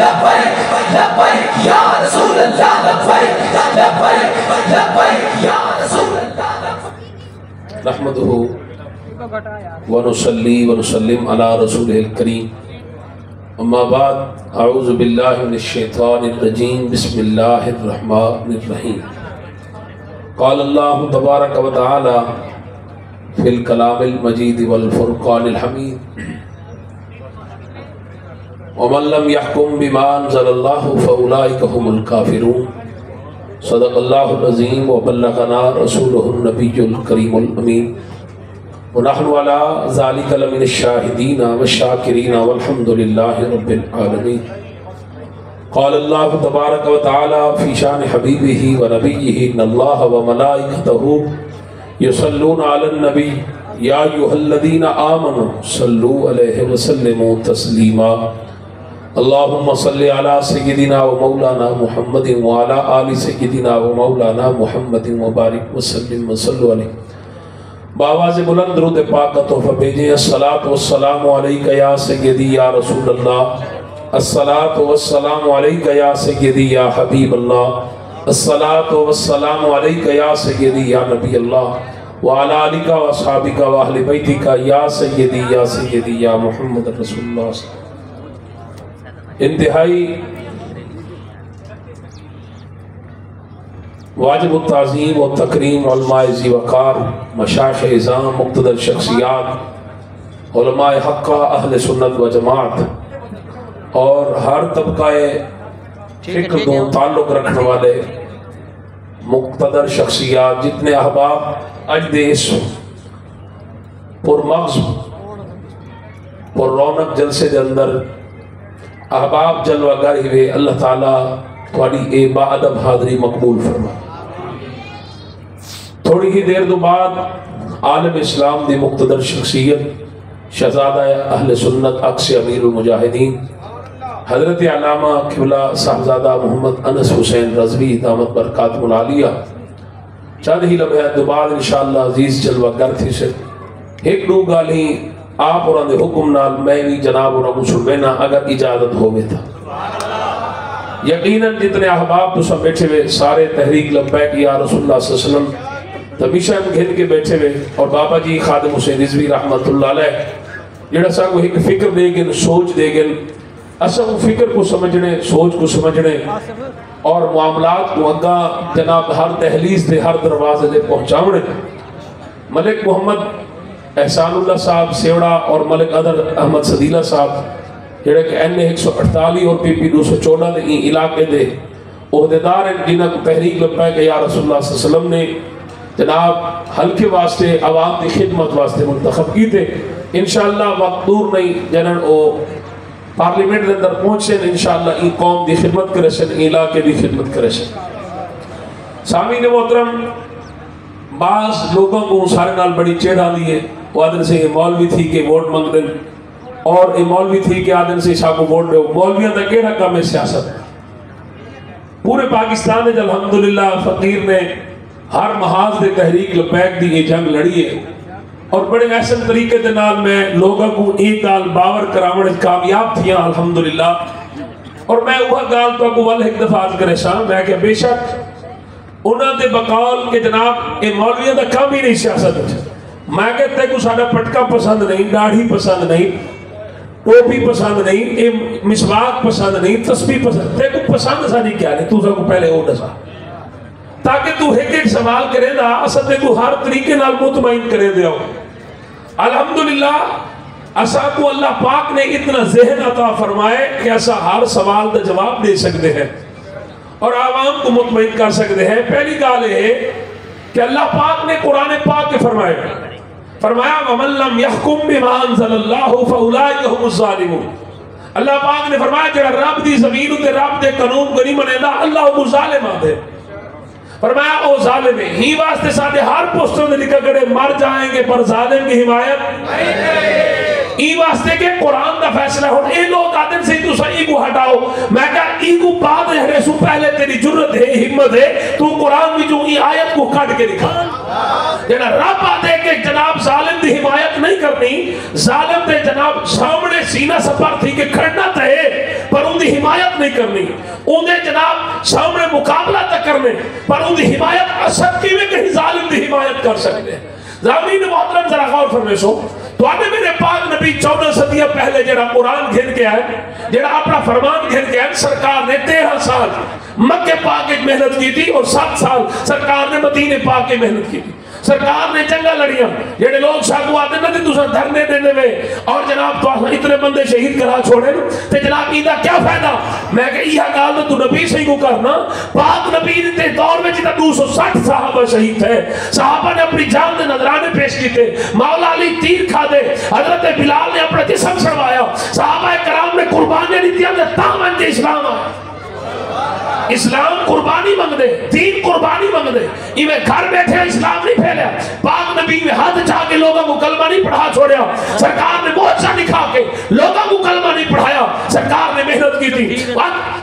لبیک لبیک یا رسول اللہ لبیک لبیک لبیک یا رسول اللہ نحمدہ ونصلی ونسلم علی رسولہ الکریم اما بعد اعوذ باللہ من الشیطان الرجیم بسم اللہ الرحمن الرحیم قال اللہ تبارک و تعالی فی الکلام المجید والفرقان الحمید ومن لم يحكم بما انزل الله فاولئک هم الکافرون صدق اللہ العظیم وبلغنا رسولہ النبی الکریم الامین ونحن على ذلك لمن الشاهدين والشاكرين والحمد لله رب العالمين قال الله تبارك وتعالى في شان حبيبه ونبيه إن الله وملائكته يصلون على النبي يا أيها الذين آمنوا صلوا عليه وسلموا تسليما اللهم صل على سيدنا ومولانا محمد وعلى آل سيدنا ومولانا محمد وبارك وسلم وصلوا عليه بآواز بلند درود پاک کا تحفہ بھیجیں الصلاۃ والسلام علیک یا سیدی یا رسول اللہ الصلاۃ والسلام علیک یا سیدی یا حبیب اللہ الصلاۃ والسلام علیک یا سیدی یا نبی اللہ وعلی آلک و اصحابک و اہل بیتک یا سیدی یا محمد رسول اللہ. انتہائی واجب التعظیم و تکریم علماء ذی وقار مشایخ اعظام مقتدر شخصیات علماء حقہ اہل سنت و جماعت اور ہر طبقہ فکر کو تعلق رکھنے والے مقتدر شخصیات جتنے احباب اجدیس پر مغز پر رونق جلسے دے اندر احباب جلوہ گاری ہوئے اللہ تعالیٰ تھوڑی اے با ادب حاضری مقبول فرما. تھوڑی ہی دیر دو بعد عالم اسلام دی مقتدر شخصیت شہزادہ اہل سنت عکس امیر المجاہدین حضرت علامہ قبلہ صاحبزادہ محمد انس حسین رضوی دامت برکاتہ العالیہ چند ہی لمحے دو بعد انشاءاللہ عزیز جلوہ گر تھی سے ایک دو گالی آپ اور اندے حکم نال میں بھی جناب اور مسلمینہ اگر اجازت ہوئے تھا. یقیناً جتنے احباب تو سب بیٹھے ہوئے سارے تحریک لبیک یا رسول اللہ صلی اللہ علیہ وسلم تمیشہ ہم گھن کے بیٹھے ہوئے اور بابا جی خادم حسین رضوی رحمت اللہ علیہ جڑا سا کو ایک فکر دے گن سوچ دے گن اصل فکر کو سمجھنے سوچ کو سمجھنے اور معاملات کو اگا جناب ہر تحلیز دے ہر دروازے دے پہنچاونے ملک محمد احسان اللہ صاحب سیوڑا اور ملک ادر احمد صدیلہ صاحب جڑے کہ این 148 اور پی پی 214 دے این علاقے دے عہدیدار ہیں جنہاں کو تحریک لبیک یا رسول اللہ صلی اللہ علیہ وسلم نے جناب حلقے واسطے عوام کی خدمت واسطے منتخب کی تھے. انشاءاللہ وقت دور نہیں جنہاں او پارلیمنٹ دے اندر پہنچے انشاءاللہ این قوم دی خدمت کرے سن علاقے دی خدمت کرے سن. سامعین محترم بعض لوگوں کو سارے نال بڑی چیڑ آلی ہے وہ آدھن سے یہ مولوی تھی کہ ووٹ مانگ دیں اور یہ مولوی تھی کہ آدھن سے عیسیٰ کو ووٹ دے مولویاں دا کیڑا کام ہے سیاست ہے. پورے پاکستان نے الحمدللہ فقیر نے ہر محاذ دے تحریک لبیک دی یہ جنگ لڑی ہے اور بڑے احسن طریقے دے نال میں لوگوں کو ایک گال باور کراوڑ کامیاب تھیاں الحمدللہ. اور میں وہ گال تو کو ول ایک دفعہ کرے سا میں کہ بے شک انہاں دے بقول کہ جناب یہ مولویاں دا کام ہی نہیں سیاست ہے. میں کہتے کو ساڑھا پٹکا پسند نہیں داڑھی پسند نہیں ٹوپی پسند نہیں مسواک پسند نہیں تسبیح پسند تے کو پسند سا نہیں کیا نہیں تو سا کو پہلے او دسا تاکہ تو ایک سوال کرے دا اصل تے کو ہر طریقے نال مطمئن کرے دے ہو. الحمدللہ اسا کو اللہ پاک نے اتنا ذہن عطا فرمائے کہ اسا ہر سوال دا جواب دے سکتے ہیں اور عوام کو مطمئن کر سکتے ہیں. پہلی گال ہے کہ اللہ پاک نے قرآن پاک کے فرمایا وَمَن لَمْ يَحْكُمْ بِمَا أَنزَلَ اللَّهُ فَأُولَٰئِكَ هُمُ الظَّالِمُونَ. اللہ پاک نے فرمایا کہ رب دی زمین تے رب دے قانون کو نہیں منے دا اللہ وہ ظالم آدھے. فرمایا او ظالم ہے ہی واسطے ساتھے ہر پوسٹر نے لکھا کرے مر جائیں گے پر ظالم کی حمایت ای واسطے کے قرآن دا فیصلہ ہو. اے لوگ آدم سے تو صحیح کو ہٹاؤ. میں کہا ای کو بعد رہنے سو پہلے تیری جرت ہے ہمت ہے تو قرآن میں جو ای آیت کو کٹ کے دکھا. جنہا رب آتے کہ جناب ظالم دی حمایت نہیں کرنی ظالم دے جناب سامنے سینہ سفر تھی کہ کھڑنا تھے پر ان دی حمایت نہیں کرنی، انہیں جناب سامنے مقابلہ تک کرنے پر ان دی حمایت اسد کی میں کہیں ظالم دی حمایت کر سکتے ہیں۔ ضامین محترم ذرا غور فرمائے سو تو آنے میرے پاک نبی 14 صدیہ پہلے جڑا قرآن گھن کے آئے، جڑا اپنا فرمان گھن کے آئے، سرکار نے 13 سال مکہ پاک ایک محنت کی تھی اور 7 سال سرکار نے مدینے پاک کی محنت کی تھی۔ سرکار نے جنگا لڑیاں، جڑے لوگ شاگو آتے نہ تھی دوسرا دھرنے دینے میں اور جناب تو اتنے بندے شہید کرا چھوڑے تے جناب ایدہ کیا فائدہ؟ میں کہ یہ گال تو نبی صحیح کو کرنا، پاک نبی نے دور میں جتا 260 صحابہ شہید تھے، صحابہ نے اپنی جان دے نظرانے پیش کی تھے، مولا علی تیر کھا دے، حضرت بلال نے اپنا جسم چھڑوایا، صحابہ کرام نے قربانیاں دیتیاں دے تامن کے اسلام آئے۔ اسلام قربانی مانگ دے، دین قربانی مانگ دے، ایویں گھر بیٹھے اسلام نہیں پھیلیا، پاک نبی میں ہاتھ چاہ کے لوگوں کو کلمہ نہیں پڑھا چھوڑیا، سرکار نے معجزہ دکھا کے لوگوں کو کلمہ نہیں پڑھایا، سرکار نے محنت کی تھی۔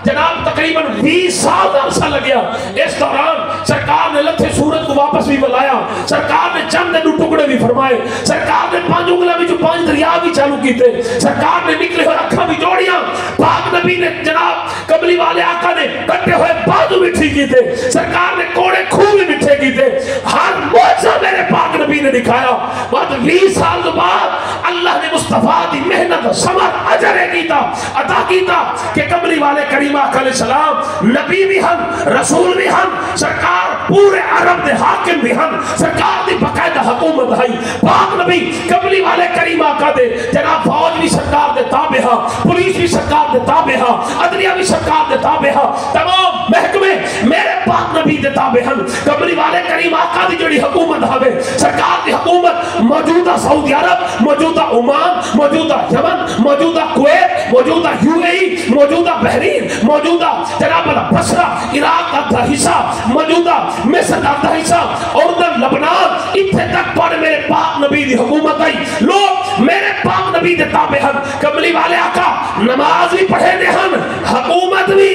جناب تقریباً 20 سال عرصہ لگیا، اس دوران سرکار نے لتھے سورت کو واپس بھی بلایا، سرکار نے چند ٹکڑے بھی فرمائے، سرکار نے 5 انگلیاں بھی جو 5 دریا بھی چالو کیتے، سرکار نے نکلے ہوئے اکھاں بھی جوڑیاں، پاک نبی نے جناب کملی والے آقا نے کٹے ہوئے بازو بھی ٹھیک کیتے، سرکار نے کوڑے کھو بھی مٹھے کیتے، ہر معجزہ میرے پاک نبی نے دکھایا۔ بعد 20 سال بعد اللہ نے مصطفیٰ دی محنت ثمر اجر کیتا عطا کیتا کہ کملی والے کریم آقا علیہ السلام نبی بھی ہن، رسول بھی ہن، سرکار پورے عرب دے حاکم بھی ہن، سرکار دی باقاعدہ حکومت ہے، پاک نبی کملی والے کریم آقا دے جناب فوج بھی سرکار دے تابع ہا، پولیس بھی سرکار دے تابع ہا، عدلیہ بھی سرکار دے تابع ہا، تمام محکمے میرے پاک نبی دے تابع ہن۔ کملی والے کریم آقا دی جڑی حکومت ہوے، سرکار دی حکومت موجودہ سعودی عرب، موجودہ عمان، موجودہ یمن، موجودہ کویت، موجودہ UAE، موجودہ بحرین، موجودہ جناب بصرہ عراق کا آدھا حصہ، موجودہ مصر کا آدھا حصہ، اردن، لبنان، اتنے تک پر میرے پاک نبی دی حکومت آئی، لوگ میرے پاک نبی دے تابع ہن۔ کملی والے آقا نماز بھی پڑھے دے ہن، حکومت بھی۔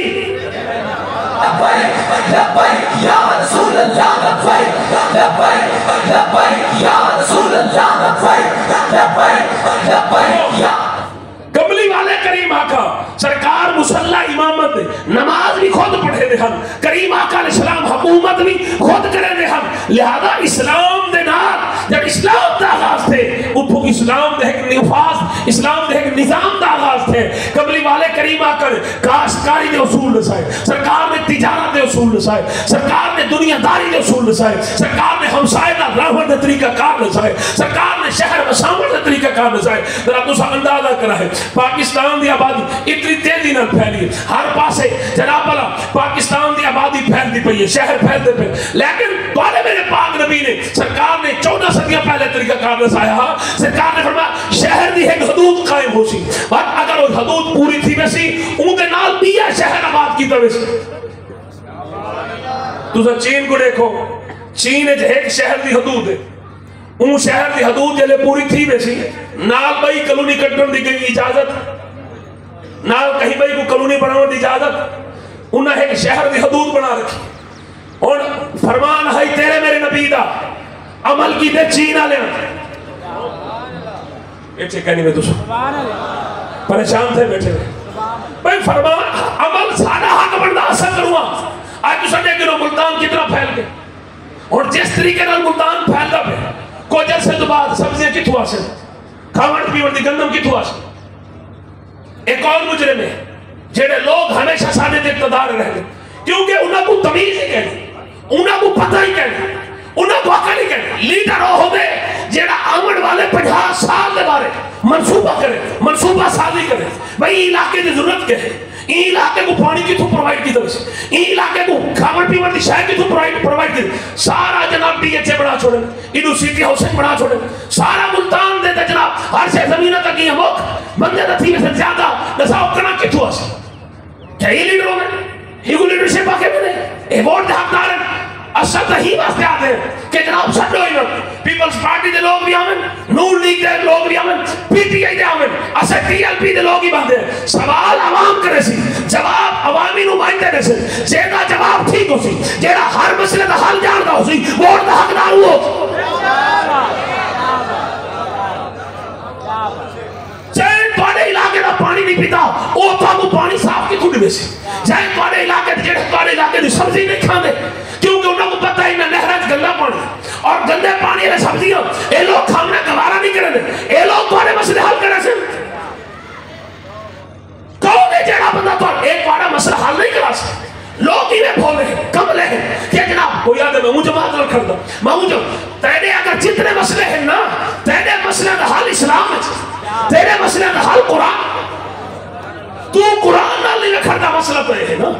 لبیک لبیک یا رسول اللہ، لبیک لبیک لبیک یا رسول اللہ، لبیک لبیک لبیک یا کملی والے کریم آقا سرکار مصلی امامت دے، نماز بھی خود پڑھے دے ہن، کریم آقا علیہ السلام حکومت بھی خود کرے دے ہن، لہذا اسلام دے نال جب اسلام دا آغاز تھے اتھو اسلام دے ایک نفاذ، اسلام دے ایک نظام دا آغاز تھے۔ کملی والے کریم آقا نے کاشتکاری دے اصول نسائے، سرکار نے تجارت دے اصول نسائے، سرکار نے دنیا داری دے اصول نسائے، سرکار نے ہمسائے دا رہن دے طریقہ کار نسائے، سرکار نے شہر مسامر دے طریقہ کار نسائے۔ ذرا تو سا اندازہ کرا ہے پاکستان دی آبادی اتنی تیزی نال پھیلی ہے، ہر پاسے جناب والا پاکستان دی آبادی پھیلتی پئی ہے، شہر پھیلتے پئے، لیکن توڑے میرے پاک نبی نے سرکار نے 14 صدیاں پہلے طریقہ کار نسایا، سرکار نے فرمایا شہر دی ایک حدود قائم ہو سی، بات اگر وہ حدود پوری تھی ویسی ان دے نال دیا شہر آباد کی طرح سے۔ تو چین کو دیکھو، چین ایک شہر دی حدود ہے، اون شہر دی حدود جلے پوری تھی ویسی نال بھائی کلونی کٹن دی گئی اجازت، نال کہیں بھائی کو کلونی بناون دی اجازت، انہاں ایک شہر دی حدود بنا رکھی، اور فرمان ہے تیرے میرے نبی دا عمل کی دے چین آلے بیٹھے کہنی میں دوسرا پریشان تھے بیٹھے بھائی فرمان عمل سارا حق بندہ اثر کروا۔ آج تو سنجھے کہ ملتان کتنا پھیل گئے اور جس طریقے نال ملتان پھیلتا پہ کوئی جلسے تو بعد سبزیاں کتھو آسے، کھاون پیون دی گندم کتھو آسے۔ ایک اور مجرم ہے جڑے لوگ ہمیشہ سانے دے اقتدار رہ گئے کیونکہ انہاں کو تمیز ہی کہنی، انہاں کو پتہ ہی کہنی، انہاں کو عقل ہی کہنی۔ لیڈر ہو دے جڑا آمن والے 50 سال دے بارے منصوبہ کرے، منصوبہ سازی کرے، بھئی علاقے دی ضرورت کیا ہے، این علاقے کو پانی کی تو پروائیڈ کی طرح سے، این علاقے کو کھاون پیون دی شاید کی تو پروائیڈ کی، سارا جناب ڈی ایچ اے بنا چھوڑے، انہوں سٹی ہاؤسنگ بنا چھوڑے، سارا ملتان دے دے جناب ہر سے زمینہ تک یہ موقع بندے دتھی میں سے زیادہ نساؤ کنا کتھو آسے۔ کیا یہ لیڈر ہو گئے؟ ہی کو لیڈرشپ آکے میں نے اے ووٹ دے حقدار ہیں، اصل ہی واسطے آتے ہیں کہ جناب سٹھو ہی لوگ پیپلز پارٹی دے لوگ بھی آمن، نور لیگ دے لوگ بھی آمن، پی ٹی آئی دے آمن، اصل ٹی ایل پی دے لوگ ہی باندھے ہیں۔ سوال عوام کرے سی، جواب عوامی نمائندے دے سے، جیدہ جواب ٹھیک ہو سی، جیدہ ہر مسئلے دا حل جاندہ ہو سی، ووٹ دا حقدار ہو۔ چاہے توڑے علاقے پیتا وہ تو پانی صاف کی کھڑ میں سے جائے تھوڑے علاقے جڑے تھوڑے علاقے دی سبزی نہیں کھاندے کیونکہ انہوں کو پتہ ہی نہ نہرج گندا پانی اور گندے پانی میں سبزیاں اے لوگ کھانا گوارا نہیں کرے اے لوگ تھوڑے مسئلے حل کرے سے کہو گے جڑا بندہ تو ایک بارا مسئلہ حل نہیں کرا سکتے لوگ ہی میں بھولے ہیں کملے ہیں کہ جناب کوئی آدھے میں مجھے بات کر دوں میں مجھے تیرے اگر جتنے مسئلے ہیں نا تیرے مسئلے کا حل اسلام ہے تیرے مسئلے کا حل قرآن تو قرآن نہ نہیں رکھتا مسئلہ تو ہے نا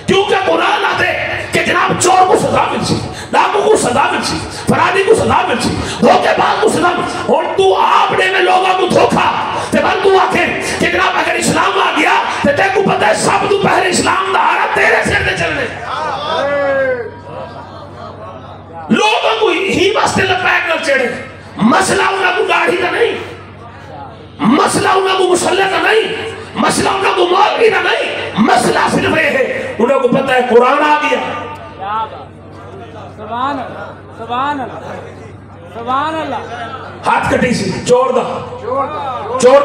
کیونکہ قرآن آتے کہ جناب چور کو سزا مل سی ڈاکو کو سزا مل سی فرادی کو سزا مل سی دھوکے باز کو سزا مل سی اور تو آپ نے میں لوگوں کو دھوکا تے بل تو آکھیں کہ جناب اگر اسلام آ گیا تے تے کو پتہ ہے سب تو پہلے اسلام دا آرہ تیرے سر دے چلنے لوگوں کو ہی بستے لپیک نہ چڑھے مسئلہ انہوں کو داڑھی کا نہیں مسئلہ انہوں کو مسلح کا نہیں مسئلہ انہوں کو مولوی کا نہیں مسئلہ صرف یہ ہے انہوں کو پتہ ہے قرآن آ گیا سبحان اللہ سبحان اللہ سبحان اللہ ہاتھ کٹی سی چور دا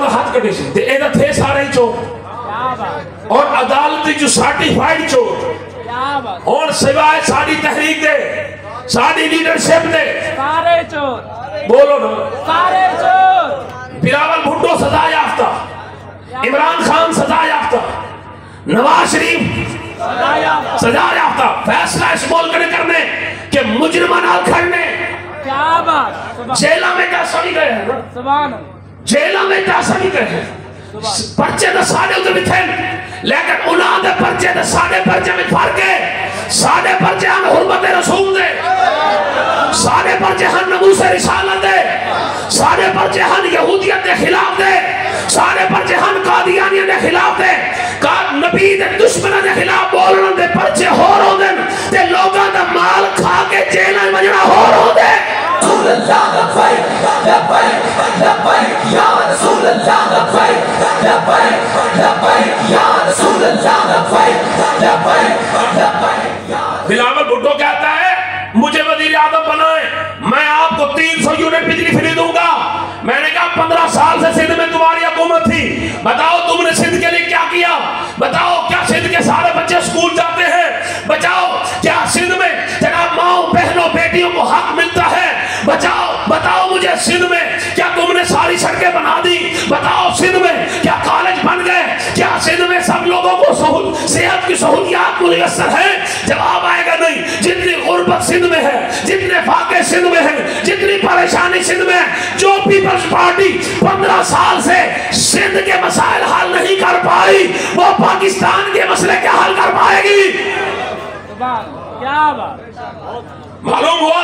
ہاتھ کٹی سی تے ایدہ تھے سارے ہی چور اور عدالتی جو سارٹیفائیڈ چور اور سوائے ساری تحریک دے ساری لیڈرشپ دے سارے چور بولو نا سارے چور بلاول بھٹو سزا یافتہ عمران خان سزا یافتہ نواز شریف سزا یافتہ فیصلہ اس ملک نے کرنے کہ مجرمان نال کھڑنے کیا بات جیلہ میں کیسا نہیں گئے ہیں سبحان جیلہ میں کیسا نہیں گئے ہیں پرچے دے ساڑے ادھر بھی تھے لیکن انہاں دے پرچے دے ساڑے پرچے میں فرق ہے ساڑے پرچے ہن حرمت رسول دے ساڑے پرچے ہن نموس رسالت دے ساڑے پرچے ہن یہودیت دے خلاف دے ساڑے پرچے ہن قادیانیت دے خلاف دے نبی دے دشمنہ دے خلاف بولن دے پرچے ہو رو دے تے لوگاں دا مال کھا کے جیلہ مجنہ ہو رو دے رسول اللہ لبیک لبیک لبیک یا رسول اللہ لبیک لبیک لبیک یا رسول اللہ لبیک لبیک لبیک بلاول بھٹو کہتا ہے مجھے وزیر اعظم بنائیں میں آپ کو 300 یونٹ بجلی فری دوں گا میں نے کہا 15 سال سے سندھ میں تمہاری حکومت تھی بتاؤ تم نے سندھ کے لیے کیا کیا بتاؤ کیا سندھ کے سارے بچے سکول جاتے ہیں بچاؤ کیا سندھ میں جناب ماؤں بہنوں بیٹیوں کو حق ملتا ہے بتاؤ مجھے سندھ میں کیا تم نے ساری سڑکیں بنا دی بتاؤ سندھ میں کیا کالج بن گئے کیا سندھ میں سب لوگوں کو صحت کی سہولیات میسر ہے جواب آئے گا نہیں جتنی غربت سندھ میں ہے جتنے فاقے سندھ میں ہیں جتنی پریشانی سندھ میں ہے جو پیپلز پارٹی 15 سال سے سندھ کے مسائل حل نہیں کر پائی وہ پاکستان کے مسئلے کیا حل کر پائے گی کیا بات معلوم ہوا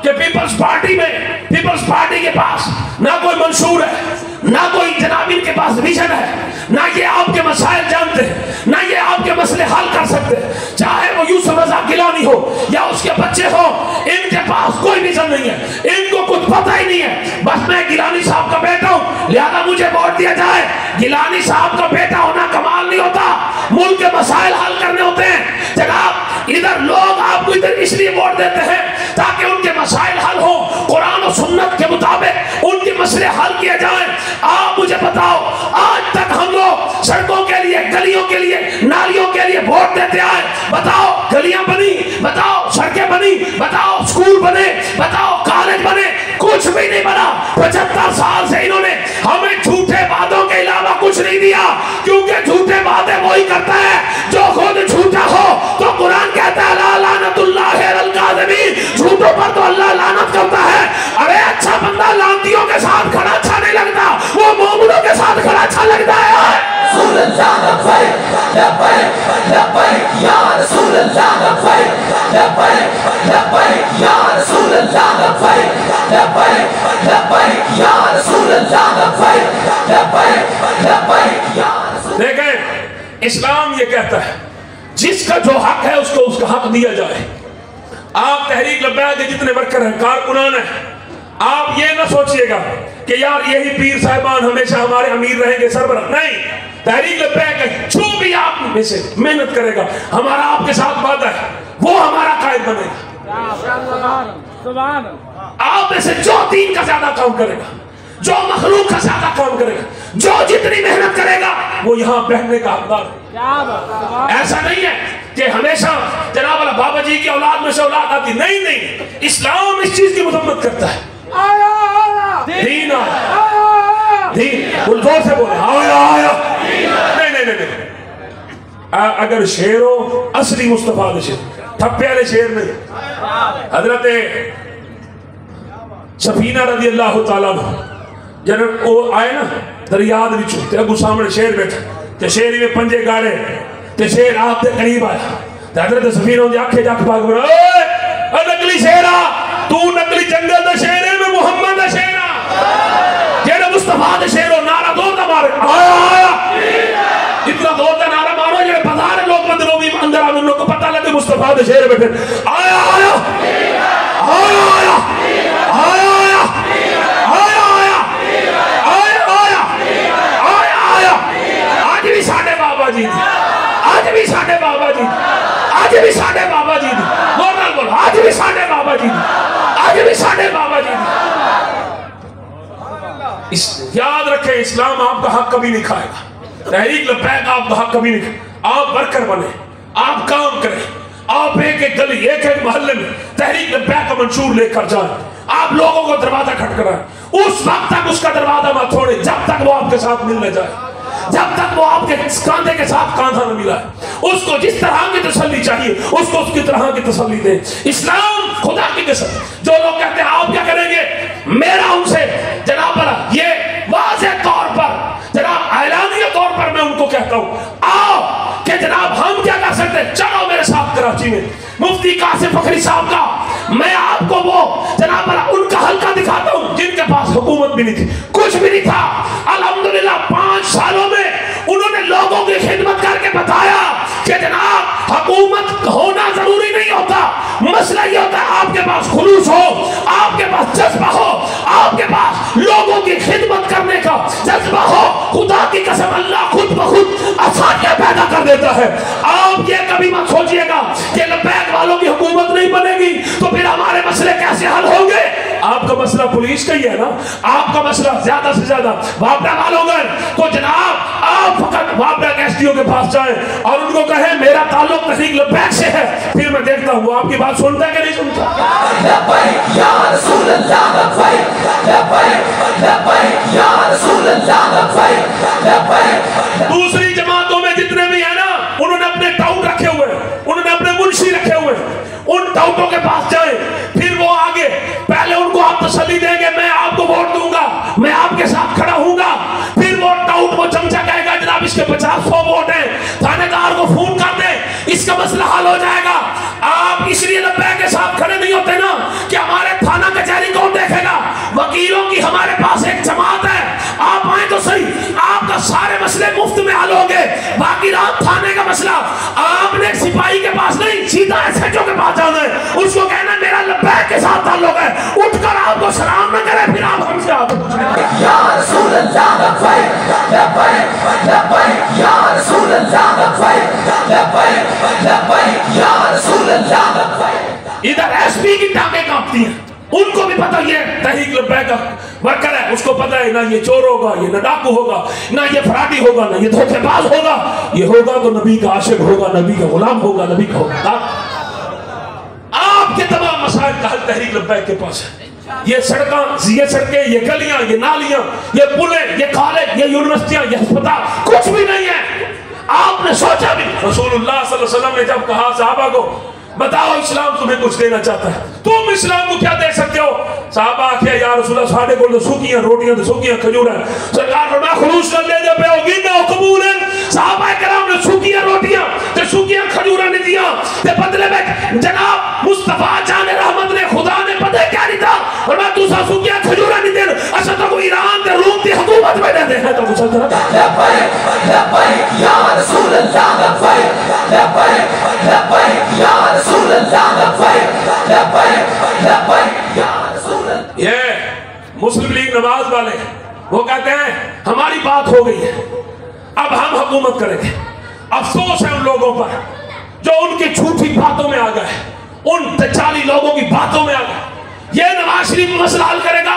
کہ پیپلز پارٹی کے پاس نہ کوئی منشور ہے نہ کوئی جناب ان کے پاس ویژن ہے نہ یہ آپ کے مسائل جانتے ہیں نہ یہ آپ کے مسئلے حل کر سکتے چاہے وہ یوسف رضا گیلانی ہو یا اس کے بچے ہو ان کے پاس کوئی ویژن نہیں ہے ان کو کچھ پتہ ہی نہیں ہے بس میں گیلانی صاحب کا بیٹا ہوں لہذا مجھے ووٹ دیا جائے گیلانی صاحب کا بیٹا ہونا کمال نہیں ہوتا ملک کے مسائل حل کرنے ہوتے ہیں جناب ادھر لوگ آپ کو ادھر اس لیے ووٹ دیتے ہیں تاکہ ان کے مسائل حل ہو قرآن و سنت کے مطابق ان کے مسئلے حل کیے جائیں آپ مجھے بتاؤ آج تک ہم لوگ سڑکوں کے لیے گلیوں کے لیے نالیوں کے لیے ووٹ دیتے آئے بتاؤ گلیاں بنی بتاؤ سڑکیں بنی بتاؤ سکول بنے بتاؤ کالج بنے کچھ بھی نہیں بنا 75 سال سے انہوں نے ہمیں جھوٹے وعدوں کے علاوہ کچھ نہیں دیا کیونکہ جھوٹے وعدے وہی کرتا ہے جو خود جھوٹا ہو تو قرآن کہتا ہے لا لعنت اللہ الکاذبین جھوٹوں پر تو اللہ لعنت کرتا ہے ارے اچھا بندہ لعنتیوں کے ساتھ کھڑا اچھا نہیں لگتا وہ مومنوں کے ساتھ کھڑا اچھا لگتا ہے رسول اللہ لبیک لبیک لبیک یا رسول اللہ لبیک لبیک لبیک یا رسول اللہ لبیک لبیک لبیک یا رسول اللہ لبیک لبیک لبیک یا رسول اللہ دیکھیں اسلام یہ کہتا ہے جس کا جو حق ہے اس کو اس کا حق دیا جائے آپ تحریک لبیک کے جتنے ورکر ہیں کارکنان ہیں آپ یہ نہ سوچئے گا کہ یار یہی پیر صاحبان ہمیشہ ہمارے امیر رہیں گے سربراہ نہیں تحریک لبیک جو بھی آپ میں سے محنت کرے گا ہمارا آپ کے ساتھ وعدہ ہے وہ ہمارا قائد بنے گا سبحان آپ میں سے جو دین کا زیادہ کام کرے گا جو مخلوق کا زیادہ کام کرے گا، جو جتنی محنت کرے گا وہ یہاں بیٹھنے کا حقدار ہے۔ ایسا نہیں ہے کہ ہمیشہ جناب والا بابا جی کی اولاد میں سے اولاد آتی، نہیں نہیں، اسلام اس چیز کی مذمت کرتا ہے۔ دین آیا، دین، زور سے بولے آیا آیا، نہیں نہیں نہیں، اگر شیر ہو اصلی مصطفیٰ دے شیر، تھپے والے شیر نہیں۔ حضرت سفینہ رضی اللہ تعالیٰ عنہ جنب وہ آئے نا دریاد وچوں تے اگو سامنے شیر بیٹھا تے شیری میں پنجے گاڑے تے شیر آپ دے قریب آیا تے حضرت سفینہ دی آنکھیں جاک پاک بڑا اے نقلی شیرہ تو نقلی جنگل دا شیر ہے، میں محمد دا شیر ہاں، جیڑا مصطفیٰ دا شیر ہو نعرہ دور دا مارے آیا آیا، اتنا دور دا نعرہ مارو جیڑے بازار لوگ بدلو بھی اندر آنے انہوں کو پتہ لگے مصطفیٰ دا شیر بیٹھے آیا آیا آیا آیا آیا ساڑھے بابا جی دی، آج بھی ساڑھے بابا جی دی، آج بھی ساڑھے بابا جی دی، بولنا بولو، آج بھی ساڑھے بابا جی دی، آج بھی ساڑھے بابا جی دی۔ یاد رکھیں اسلام آپ کا حق کبھی نہیں کھائے گا، تحریک لبیک آپ کا حق کبھی نہیں کھائے گا۔ آپ ورکر بنے، آپ کام کریں، آپ ایک ایک گلی ایک ایک محلے میں تحریک لبیک کا منشور لے کر جائیں، آپ لوگوں کو دروازہ کھٹکرائیں، اس وقت تک اس کا دروازہ مت چھوڑیں جب تک وہ آپ کے ساتھ ملنے جائے، جب تک وہ آپ کے کاندھے کے ساتھ کاندھا نہ ملا ہے۔ اس کو جس طرح کی تسلی چاہیے اس کو اس کی طرح کی تسلی دیں۔ اسلام خدا کی قسم، جو لوگ کہتے ہیں آپ کیا کریں گے، میرا ان سے جناب یہ واضح طور پر جناب اعلانیہ طور پر میں ان کو کہتا ہوں آؤ کہ جناب ہم کیا کر سکتے ہیں، چلو میرے ساتھ کراچی میں مفتی قاسم فخری صاحب کا میں آپ کو وہ جناب ان کا حلقہ دکھاتا ہوں جن کے پاس حکومت بھی نہیں تھی، کچھ بھی نہیں تھا، الحمدللہ 5 سالوں میں انہوں نے لوگوں کی خدمت کر کے بتایا کہ جناب حکومت ہونا ضروری نہیں ہوتا، مسئلہ یہ ہوتا ہے آپ کے پاس خلوص ہو، آپ کے پاس جذبہ ہو، آپ کے پاس لوگوں کی خدمت کرنے کا جذبہ ہو، خدا کی قسم اللہ خود بخود آسانیاں پیدا کر دیتا ہے۔ آپ یہ کبھی مت سوچئے گا کہ لبیک والوں کی حکومت نہیں بنے گی تو پھر ہمارے مسئلے کیسے حل ہوں گے۔ آپ کا مسئلہ پولیس کا ہی ہے نا، آپ کا مسئلہ زیادہ سے زیادہ وابڈا والوں کا ہے تو جناب آپ فقط وابڈا کے ایس ڈی او کے پاس جائیں اور ان کو کہیں میرا تعلق تحریک لبیک سے ہے، پھر میں دیکھتا ہوں وہ آپ کی بات سنتا ہے کہ نہیں سنتا۔ لبیک یا رسول اللہ، لبیک لبیک لبیک یا رسول اللہ، لبیک لبیک۔ دوسری جماعتوں میں جتنے بھی ہیں نا انہوں نے اپنے ٹاؤٹ رکھے ہوئے، انہوں نے اپنے منشی رکھے ہوئے، ان ٹاؤٹوں کے پاس جائیں، پھر وہ آگے پہلے ان کو آپ تسلی دیں گے میں آپ کو ووٹ دوں گا، میں آپ کے ساتھ کھڑا ہوں گا، پھر وہ ٹاؤٹ وہ چمچہ کہے گا جناب اس کے 50-100 ووٹ ہیں، تھانے دار کو فون کر دیں، اس کا مسئلہ حل ہو جائے گا۔ آپ اس لیے لبیک کے ساتھ کھڑے نہیں ہوتے نا کہ ہمارے تھانہ کچہری کون دیکھے گا، وکیلوں کی ہمارے پاس ایک جماعت ہے، آپ آئیں تو صحیح، آپ کا سارے مسئلے مفت میں حل ہوں گے، باقی رات تھانے کا مسئلہ آپ نے سپاہی کے پاس نہیں سیدھا ایس ایچ او کے پاس جانا ہے، اس کو کہنا میرا لبیک کے ساتھ تعلق ہے، اٹھ کر آپ کو سلام نہ کرے پھر آپ ہم سے آپ پوچھیں یا رسول اللہ، لبیک لبیک لبیک یا رسول اللہ، لبیک لبیک لبیک یا رسول اللہ، لبیک۔ ادھر ایس پی کی ٹانگیں کانپتی ہیں، ان کو بھی پتہ یہ تحریک لبیک کا ورکر ہے، اس کو پتہ ہے نہ یہ چور ہوگا، یہ نہ ڈاکو ہوگا، نہ یہ فراڈی ہوگا، نہ یہ دھوکے باز ہوگا، یہ ہوگا تو نبی کا عاشق ہوگا، نبی کا غلام ہوگا، نبی کا ہوگا۔ آپ کے تمام مسائل کا حل تحریک لبیک کے پاس ہے۔ یہ سڑکیں، یہ گلیاں، یہ نالیاں، یہ پلیں، یہ کالج، یہ یونیورسٹیاں، یہ ہسپتال کچھ بھی نہیں ہے۔ آپ نے سوچا بھی رسول اللہ صلی اللہ علیہ وسلم نے جب کہا صحابہ کو بتاؤ اسلام تمہیں کچھ دینا چاہتا ہے، تم اسلام کو کیا دے سکتے ہو؟ صحابہ کیا یا رسول اللہ ساڑھے کو سوکیاں روٹیاں تو سوکیاں کھجور ہیں، سرکار فرمایا خلوص کر لے دے پہ ہوگی نہ قبول ہے۔ صحابہ کرام نے سوکیاں روٹیاں تے سوکیاں کھجوراں نے دیا تے بدلے میں جناب مصطفیٰ جان رحمت نے خدا نے پتہ کیا نہیں تھا فرمایا تو سوکیاں کھجوراں نہیں دین اچھا تو ایران تے روم دی حکومت میں دے ہیں تو مسلمان لبیک لبیک یا رسول اللہ، لبیک لبیک لبیک یا رسول اللہ، لبیک لبیک لبیک یا رسول اللہ۔ یہ مسلم لیگ نواز والے وہ کہتے ہیں ہماری بات ہو گئی ہے، اب ہم حکومت کریں گے۔ افسوس ہے ان لوگوں پر جو ان کی جھوٹی باتوں میں آ گئے، ان 40 لوگوں کی باتوں میں آ گئے۔ یہ نواز شریف مسئلہ حل کرے گا،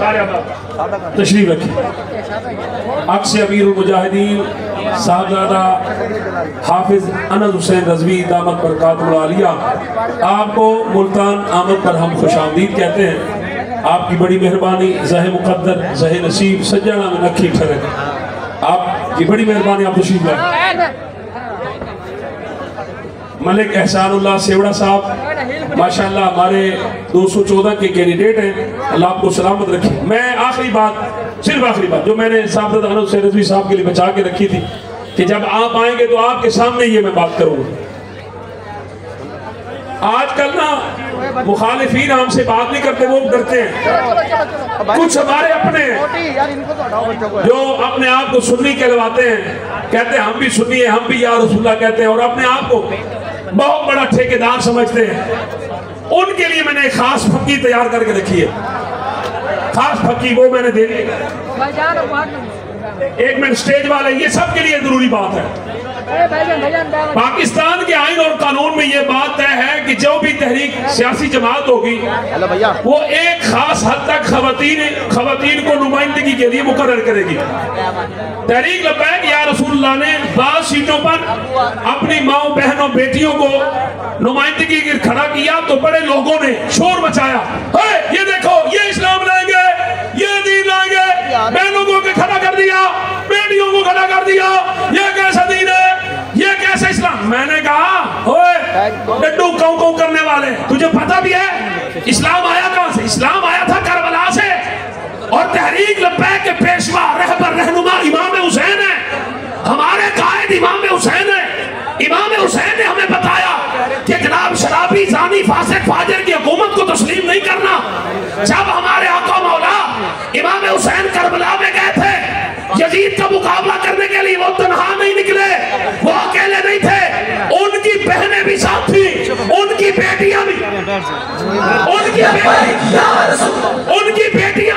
سارے آباد تشریف رکھیں۔ عکس امیر المجاہدین صاحبزادہ حافظ انس حسین رضوی دامت برکاتہ العالیہ، آپ کو ملتان آمد پر ہم خوش آمدید کہتے ہیں۔ آپ کی بڑی مہربانی، زہ مقدر زہ نصیب سجانہ میں نکھی ٹھہرے، آپ کی بڑی مہربانی، آپ تشریف لائیں۔ ملک احسان اللہ سیوڑا صاحب ماشاءاللہ ہمارے 214 کے کینڈیڈیٹ ہیں، اللہ آپ کو سلامت رکھے۔ میں آخری بات، صرف آخری بات جو میں نے صاحبزادہ انس حسین رضوی صاحب کے لیے بچا کے رکھی تھی کہ جب آپ آئیں گے تو آپ کے سامنے یہ میں بات کروں گا۔ آج کل نا مخالفین ہم سے بات نہیں کرتے، وہ ڈرتے ہیں۔ کچھ ہمارے اپنے جو اپنے آپ کو سنی کہلواتے ہیں، کہتے ہیں ہم بھی سنی ہیں، ہم بھی یا رسول اللہ کہتے ہیں، اور اپنے آپ کو بہت بڑا ٹھیکیدار سمجھتے ہیں۔ ان کے لیے میں نے ایک خاص پھکی تیار کر کے رکھی ہے، خاص پھکی، وہ میں نے دے دی۔ ایک منٹ سٹیج والے، یہ سب کے لیے ضروری بات ہے۔ پاکستان کے آئین اور قانون میں یہ بات طے ہے کہ جو بھی تحریک سیاسی جماعت ہوگی وہ ایک خاص حد تک خواتین کو نمائندگی کے لیے مقرر کرے گی۔ تحریک لبیک یا رسول اللہ نے بعض سیٹوں پر اپنی ماؤں بہنوں بیٹیوں کو نمائندگی کے کھڑا کیا تو بڑے لوگوں نے شور مچایا، یہ دیکھو یہ اسلام لائیں گے، یہ دین لائیں گے، بہنوں کو کھڑا کر دیا، بیٹیوں کو کھڑا کر دیا، یہ کیسا دین ہے، یہ کیسا اسلام۔ میں نے کہا ڈڈو کوں کوں کرنے والے، تجھے پتہ بھی ہے اسلام آیا کہاں سے؟ اسلام آیا تھا کربلا سے، اور تحریک لبیک کے پیشوا رہبر رہنما امام حسین ہے، ہمارے قائد امام حسین ہے۔ امام حسین نے ہمیں بتایا کہ جناب شرابی زانی فاسق فاجر کی حکومت کو تسلیم نہیں کرنا۔ جب ہمارے آقا مولا امام حسین کربلا میں گئے تھے یزید کا مقابلہ کرنے کے لیے، وہ تنہا نہیں نکلے، وہ اکیلے نہیں تھے، ان کی بہنیں بھی ساتھ تھیں، ان کی بیٹیاں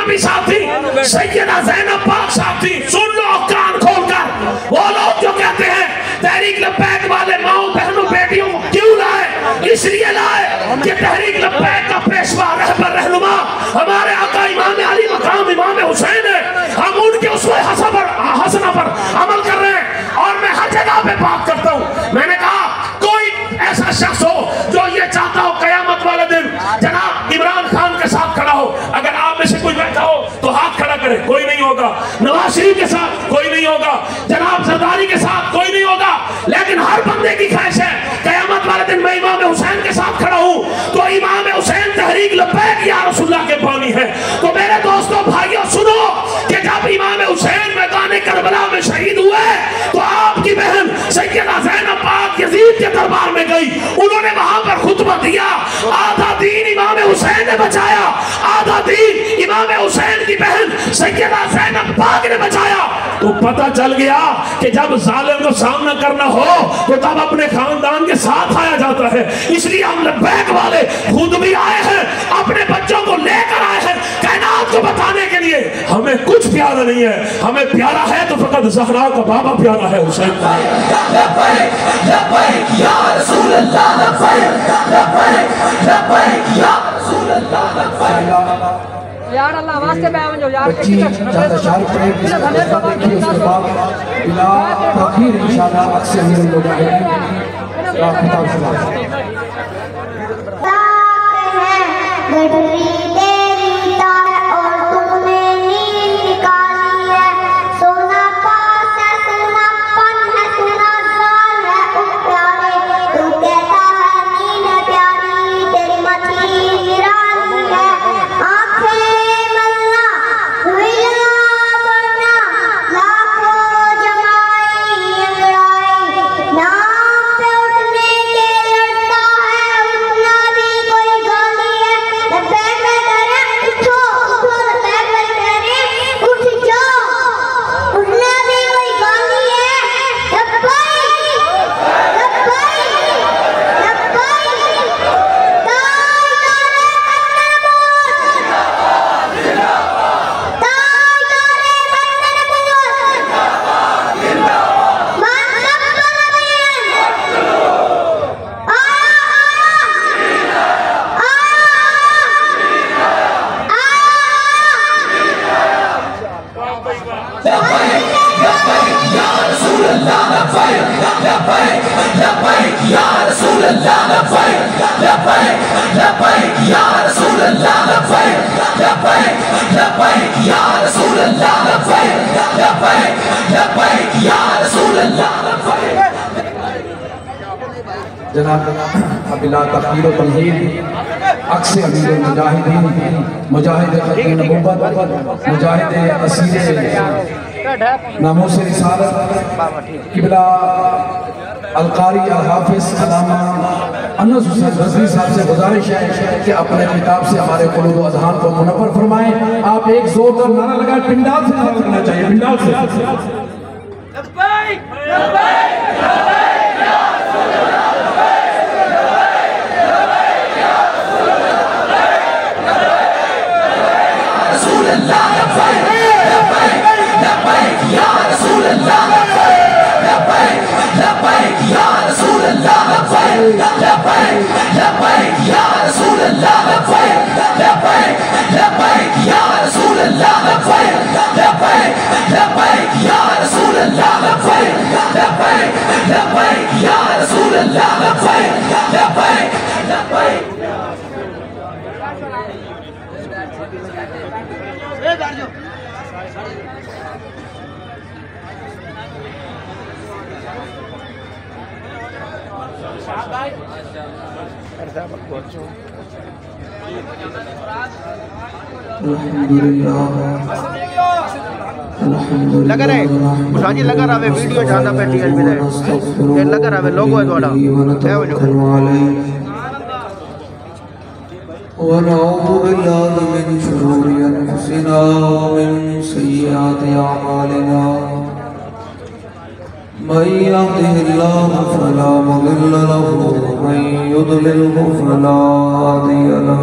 بھی ساتھ تھیں، سیدہ زینب پاک ساتھ تھیں۔ سن لو کان کھول کر، وہ لوگ جو کہتے ہیں تحریک لبیک والے ماؤں بہنوں بیٹیوں کو کیوں لائے؟ اس لیے لائے کہ تحریک لبیک کا پیشوا رہبر رہنما ہمارے آقا امام علی مقام امام حسین ہے، ہم ان کے اسوہ حسنہ پر عمل کر رہے ہیں، اور میں ہر جگہ پہ بات کرتا ہوں۔ میں نے کہا کوئی ایسا شخص ہو جو یہ چاہتا ہو قیامت والے دن جناب عمران خان کے ساتھ کھڑا ہو، اگر آپ میں سے کوئی بیٹھا ہو تو ہاتھ کھڑا کرے، کوئی نہیں ہوگا۔ نواز شریف کے ساتھ کوئی نہیں ہوگا، جناب زرداری کے ساتھ کوئی نہیں ہوگا، لیکن ہر بندے کی خواہش ہے قیامت والے دن میں امام حسین کے ساتھ کھڑا ہوں تو امام حسین تحریک لبیک یا رسول اللہ کے بانی ہے۔ تو میرے دوستوں بھائیوں سنو کہ جب امام حسین میدان کربلا میں شہید ہوئے تو آپ کی بہن سیدہ زینب پاک یزید کے دربار میں گئی، انہوں نے وہاں پر خطبہ دیا، آدھا دین امام حسین نے بچایا، آدھا دین امام حسین کی بہن سیدہ زینب پاک نے بچایا۔ تو پتہ چل گیا کہ جب ظالم کو سامنا کرنا ہو تو تب اپنے خاندان کے ساتھ آیا جاتا ہے۔ اس لیے ہم لبیک والے خود بھی آئے ہیں، اپنے بچوں کو لے کر آئے ہیں کائنات کو بتانے کے لیے ہمیں کچھ پیارا نہیں ہے، ہمیں پیارا ہے تو فقط زہرا کا بابا پیارا ہے، حسین کا۔ لبیک لبیک یا رسول اللہ، لبیک لبیک لبیک یا رسول اللہ، لبیک۔ یار اللہ واسطے بیان جو یار بچی جاتا شارک پڑے گی، اس کو دیکھیے اس کے بعد بلا تاخیر انشاءاللہ عکس امیر المجاہدین کا خطاب شروع۔ لبیک اللہ لبیک لبیک لبیک یا رسول اللہ لبیک لبیک لبیک یا رسول اللہ لبیک لبیک لبیک یا رسول اللہ لبیک. جناب بلا تخیر و تمہید عکس امیر المجاہدین مجاہد خطین نبوت مجاہد اسیر ناموس رسالت قبلہ القاری الحافظ علامہ انس حسین رضوی صاحب سے گزارش ہے کہ اپنے کتاب سے ہمارے قلوب و اذہان کو منور فرمائیں. آپ ایک زوردار نعرہ لگائیں، پنڈال سے نعرہ کرنا چاہیے، پنڈال سے. لبیک لبیک لبیک یا رسول اللہ رسول اللہ لبیک لبیک لبیک یا رسول اللہ لبیک لبیک یا رسول اللہ لبیک لبیک لبیک یا رسول اللہ لبیک لبیک لبیک یا رسول اللہ لبیک لبیک لبیک یا رسول اللہ لبیک لبیک لبیک یا رسول اللہ لبیک لبیک لبیک. لگا رہے مشاہدی لگا رہا ہے ویڈیو جانا پہ ٹی ایل بھی دے لگا رہا ہے لوگو ہے دوڑا ونعوذ بالله من شرور أنفسنا ومن سيئات أعمالنا من يهده الله فلا مضل له ومن يضلله فلا هادي له